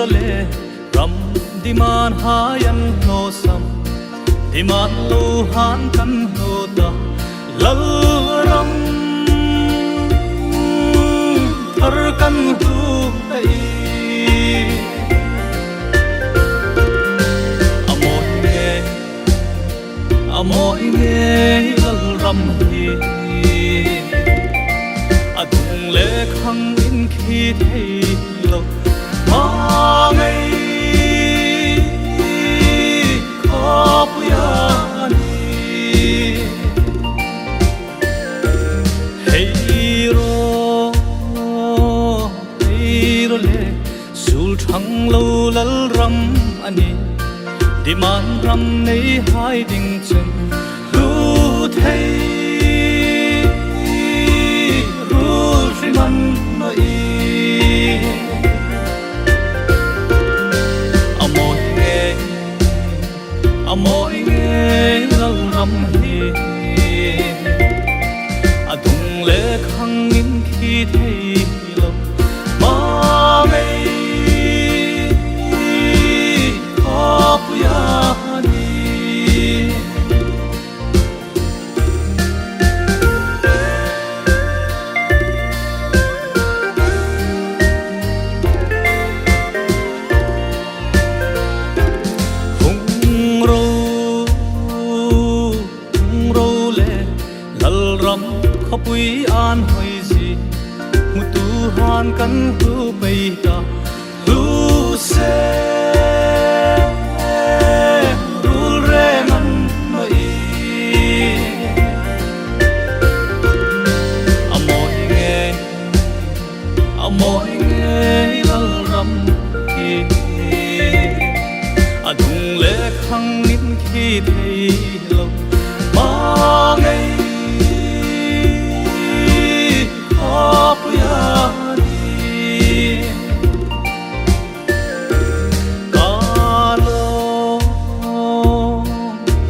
ro le ram di man hayan no sam di man lo han kan ho ta lal ram thar kan hu ai amoy nge lal ram hi adung le khang in khi thei lo ma ngai khop ya ni hey ro le sul thang lo lal ram ani đi man ram nei hai ding chen lu thei ru si man noi amoy nge lal ram hi adung le khang in khi thei lo ma ngai khop ya pui an hoi si mu tu han kan hu pai ta lu se rul re man mai amoy nge lal ram ki adung le khang nin khi thei lo ma ngai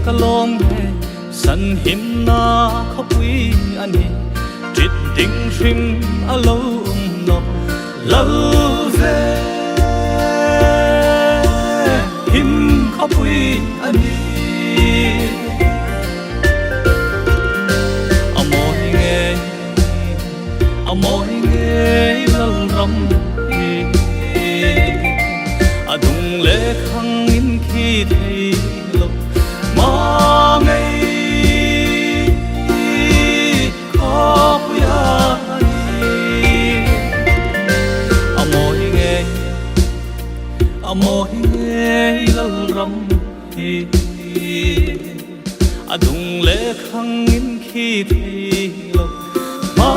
kalong he san hin na khopui ani trit ding rim alo no lal ve hin khopui ani amoy nge lal ram hi adung le khang in khi thei lo ma ngai khop ya ni amoy nge lal ram hi adung le khang in khi thei lo ma